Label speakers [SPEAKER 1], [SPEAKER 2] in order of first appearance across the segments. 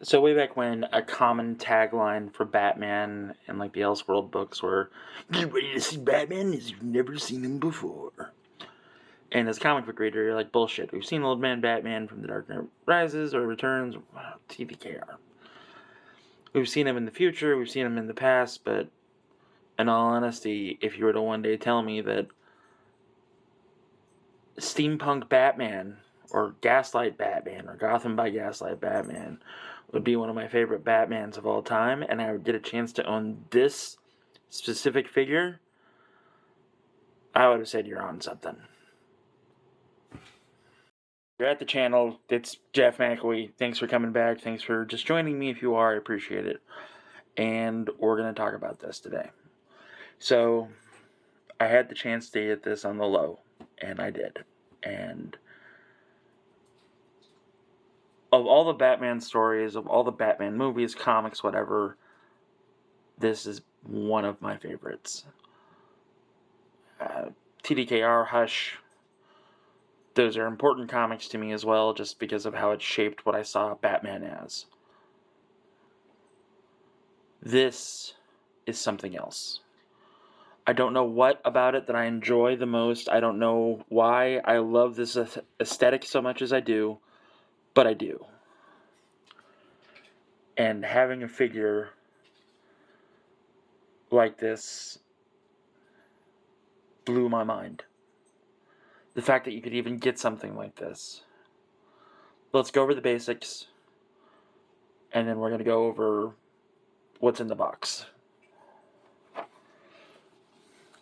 [SPEAKER 1] So way back when, a common tagline for Batman and like the Elseworld books were, "Get ready to see Batman as you've never seen him before." And as a comic book reader, you're like, bullshit. We've seen Old Man Batman from The Dark Knight Rises or Returns, TVKR. We've seen him in the future, we've seen him in the past, but in all honesty, if you were to one day tell me that Steampunk Batman or Gaslight Batman or Gotham by Gaslight Batman would be one of my favorite Batmans of all time, and I would get a chance to own this specific figure, I would have said you're on something. You're at the channel. It's Jeff McAwee. Thanks for coming back. Thanks for just joining me if you are. I appreciate it. And we're going to talk about this today. So, I had the chance to get this on the low, and I did. And of all the Batman stories, of all the Batman movies, comics, whatever, this is one of my favorites. TDKR, Hush, those are important comics to me as well, just because of how it shaped what I saw Batman as. This is something else. I don't know what about it that I enjoy the most. I don't know why I love this aesthetic so much as I do, but I do. And having a figure like this blew my mind. The fact that you could even get something like this. Let's go over the basics, and then we're going to go over what's in the box.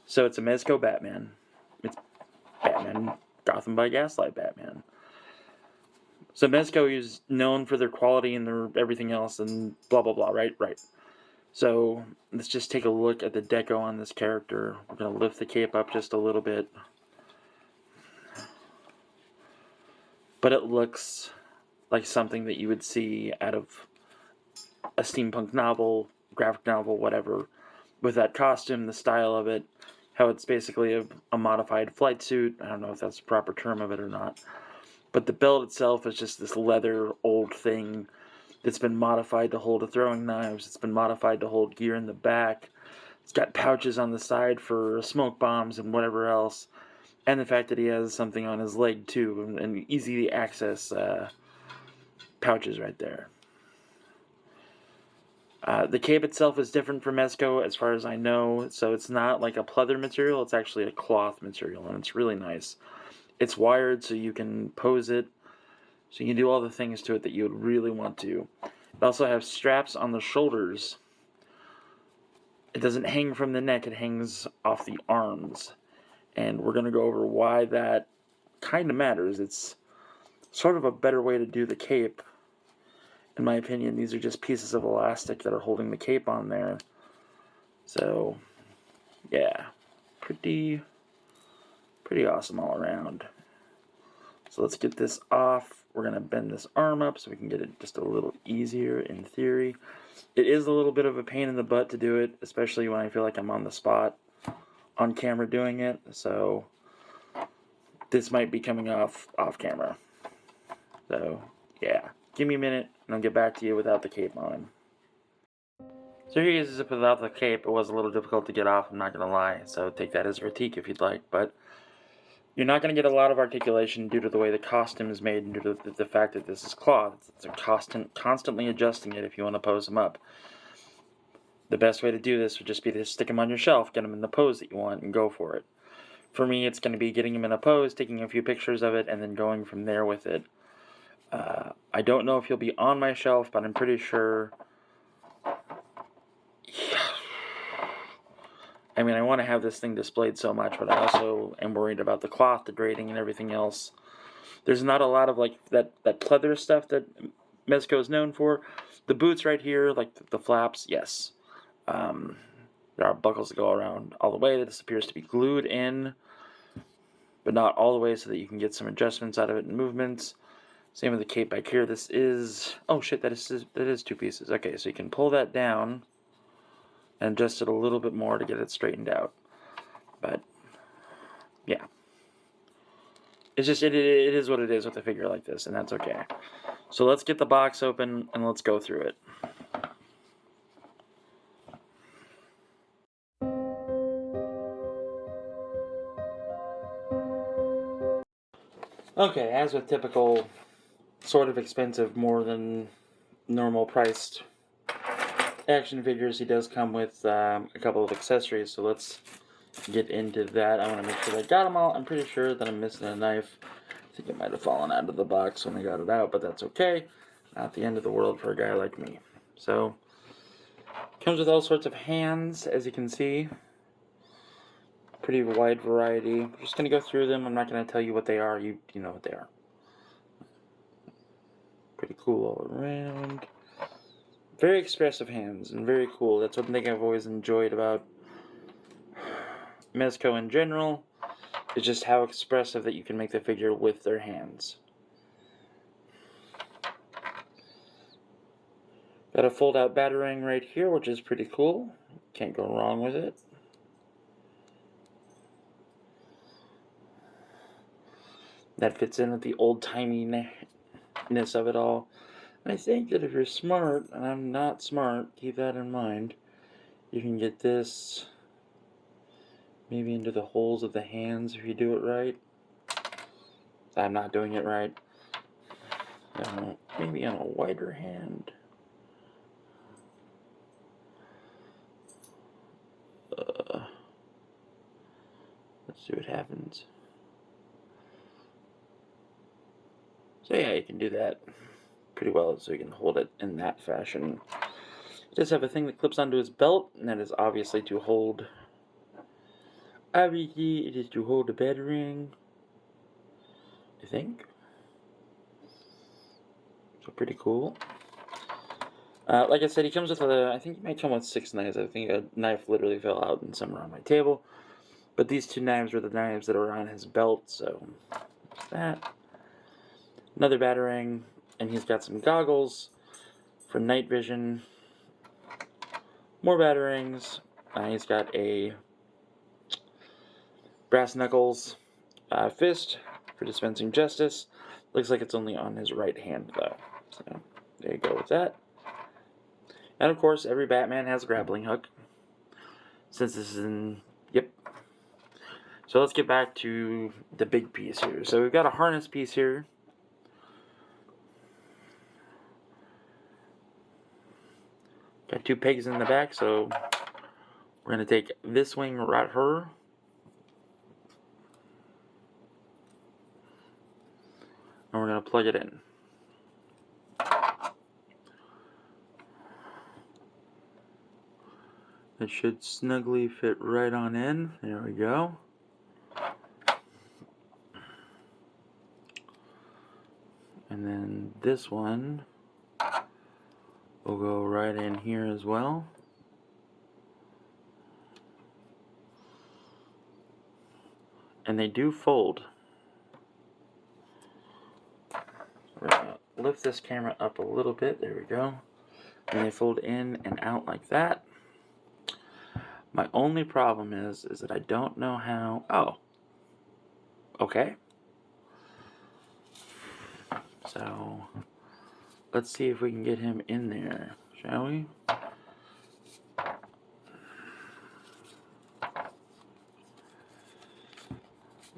[SPEAKER 1] So it's a Mezco Batman. It's Batman Gotham by Gaslight Batman. So Mezco is known for their quality and their everything else and blah blah blah, right? Right. So let's just take a look at the deco on this character. We're going to lift the cape up just a little bit. But it looks like something that you would see out of a steampunk novel, graphic novel, whatever, with that costume, the style of it, how it's basically a modified flight suit. I don't know if that's the proper term of it or not. But the belt itself is just this leather old thing that's been modified to hold throwing knives. It's been modified to hold gear in the back. It's got pouches on the side for smoke bombs and whatever else. And the fact that he has something on his leg, too, and easy to access pouches right there. The cape itself is different from Mezco, as far as I know, so it's not like a pleather material, it's actually a cloth material, and it's really nice. It's wired so you can pose it, so you can do all the things to it that you would really want to. It also has straps on the shoulders. It doesn't hang from the neck, it hangs off the arms. And we're going to go over why that kind of matters. It's sort of a better way to do the cape. In my opinion, these are just pieces of elastic that are holding the cape on there. So, yeah, pretty awesome all around. So let's get this off. We're going to bend this arm up so we can get it just a little easier in theory. It is a little bit of a pain in the butt to do it, especially when I feel like I'm on the spot on camera doing it, so this might be coming off camera. So, yeah. Give me a minute, and I'll get back to you without the cape on. So here he is without the cape. It was a little difficult to get off, I'm not going to lie, so take that as a critique if you'd like, but you're not going to get a lot of articulation due to the way the costume is made and due to the fact that this is cloth. It's a constantly adjusting it if you want to pose them up. The best way to do this would just be to stick them on your shelf, get them in the pose that you want, and go for it. For me, it's going to be getting them in a pose, taking a few pictures of it, and then going from there with it. I don't know if you'll be on my shelf, but I'm pretty sure. I mean, I want to have this thing displayed so much, but I also am worried about the cloth degrading and everything else. There's not a lot of like that pleather stuff that Mezco is known for. The boots right here, like the flaps, yes. There are buckles that go around all the way. This appears to be glued in, but not all the way, so that you can get some adjustments out of it and movements. Same with the cape back here. This is... oh shit, that is two pieces. Okay, so you can pull that down and adjust it a little bit more to get it straightened out. But, yeah. It's just, it is what it is with a figure like this, and that's okay. So let's get the box open and let's go through it. Okay, as with typical sort of expensive, more than normal priced action figures, he does come with a couple of accessories, so let's get into that. I want to make sure I got them all. I'm pretty sure that I'm missing a knife. I think it might have fallen out of the box when I got it out, but that's okay. Not the end of the world for a guy like me. So, comes with all sorts of hands, as you can see. Pretty wide variety. I'm just going to go through them. I'm not going to tell you what they are. You know what they are. Pretty cool all around. Very expressive hands and very cool. That's one thing I've always enjoyed about Mezco in general. Is just how expressive that you can make the figure with their hands. Got a fold-out batarang right here, which is pretty cool. Can't go wrong with it. That fits in with the old-timiness of it all. And I think that if you're smart, and I'm not smart, keep that in mind, you can get this maybe into the holes of the hands if you do it right. I'm not doing it right. Maybe on a wider hand. Let's see what happens. So yeah, you can do that pretty well, so you can hold it in that fashion. He does have a thing that clips onto his belt, and that is obviously to hold. Obviously, it is to hold the batarang. I think. So pretty cool. Like I said, he comes with I think he might come with 6 knives. I think a knife literally fell out and somewhere on my table. But these 2 knives were the knives that are on his belt, so there's that. Another batarang, and he's got some goggles for night vision. More batarangs. He's got a brass knuckles fist for dispensing justice. Looks like it's only on his right hand, though. So there you go with that. And of course, every Batman has a grappling hook. Since this is in... Yep. So let's get back to the big piece here. So we've got a harness piece here. Got 2 pegs in the back, so we're going to take this wing right here. And we're going to plug it in. It should snugly fit right on in. There we go. And then this one will go right in here as well. And they do fold. We're going to lift this camera up a little bit. There we go. And they fold in and out like that. My only problem is that I don't know how... Oh. Okay. So, let's see if we can get him in there, shall we?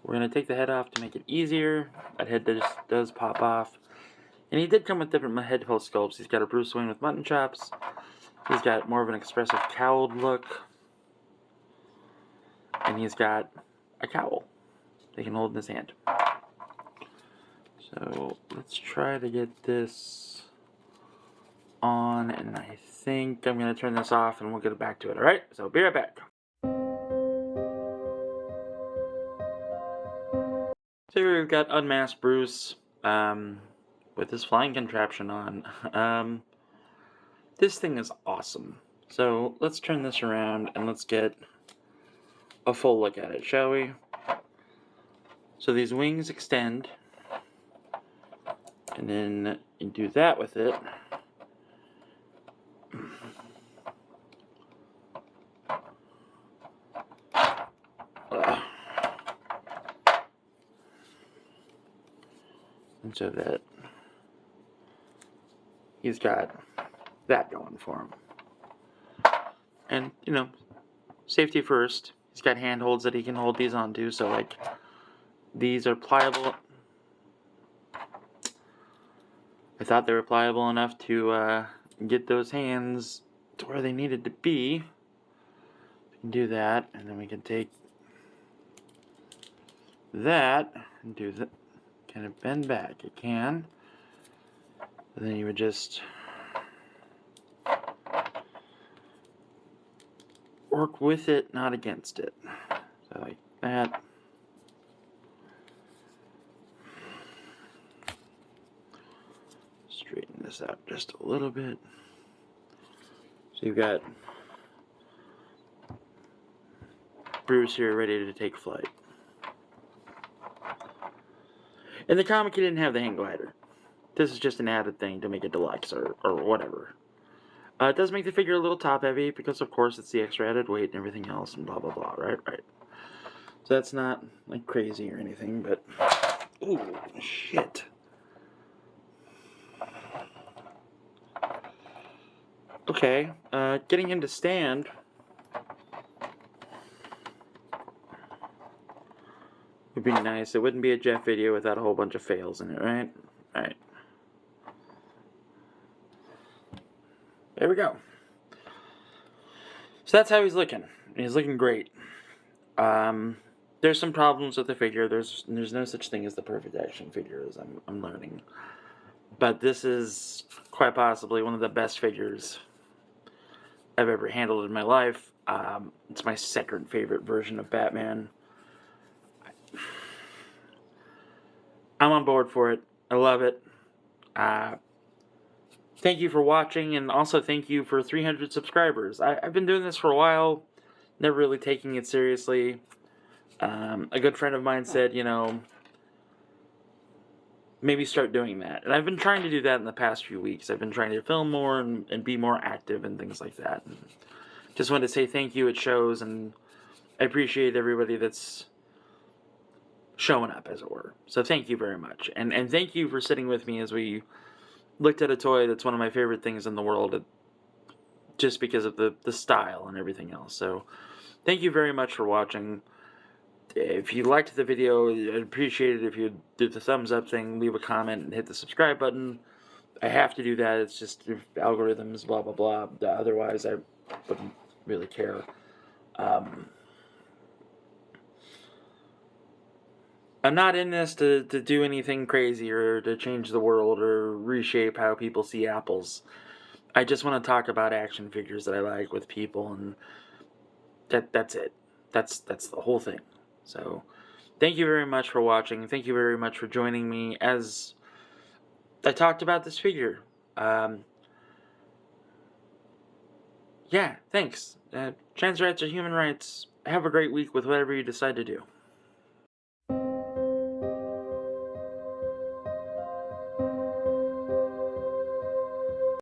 [SPEAKER 1] We're going to take the head off to make it easier. That head does pop off. And he did come with different head pose sculpts. He's got a Bruce Wayne with mutton chops. He's got more of an expressive cowled look. And he's got a cowl that he can hold in his hand. So let's try to get this on, and I think I'm going to turn this off and we'll get back to it, alright? So be right back. So here we've got unmasked Bruce with his flying contraption on. This thing is awesome. So let's turn this around and let's get a full look at it, shall we? So these wings extend, and then you do that with it. And so that he's got that going for him. And, you know, safety first. He's got handholds that he can hold these onto, so, like, these are pliable. I thought they were pliable enough to get those hands to where they needed to be. We can do that, and then we can take that and do that. Can it bend back? It can. And then you would just work with it, not against it. So like that. Straighten this out just a little bit. So you've got Bruce here ready to take flight. In the comic, he didn't have the hang glider. This is just an added thing to make it deluxe or whatever. It does make the figure a little top heavy because, of course, it's the extra added weight and everything else and blah, blah, blah, right? So that's not, like, crazy or anything, but... Ooh, shit. Okay, getting him to stand... would be nice. It wouldn't be a Jeff video without a whole bunch of fails in it, right? Alright. There we go. So that's how he's looking. He's looking great. There's some problems with the figure. There's no such thing as the perfect action figure, as I'm learning. But this is quite possibly one of the best figures I've ever handled in my life. It's my second favorite version of Batman. I'm on board for it. I love it. Thank you for watching, and also thank you for 300 subscribers. I've been doing this for a while, never really taking it seriously. A good friend of mine said, you know, maybe start doing that. And I've been trying to do that in the past few weeks. I've been trying to film more and be more active and things like that. And just wanted to say thank you. It shows, and I appreciate everybody that's showing up, as it were. So thank you very much. And thank you for sitting with me as we looked at a toy that's one of my favorite things in the world, just because of the style and everything else. So thank you very much for watching. If you liked the video, I'd appreciate it if you'd do the thumbs up thing, leave a comment, and hit the subscribe button. I have to do that. It's just algorithms, blah, blah, blah. Otherwise, I wouldn't really care. I'm not in this to do anything crazy or to change the world or reshape how people see apples. I just want to talk about action figures that I like with people, and that's it. That's the whole thing. So, thank you very much for watching. Thank you very much for joining me as I talked about this figure. Yeah, thanks. Trans rights are human rights. Have a great week with whatever you decide to do.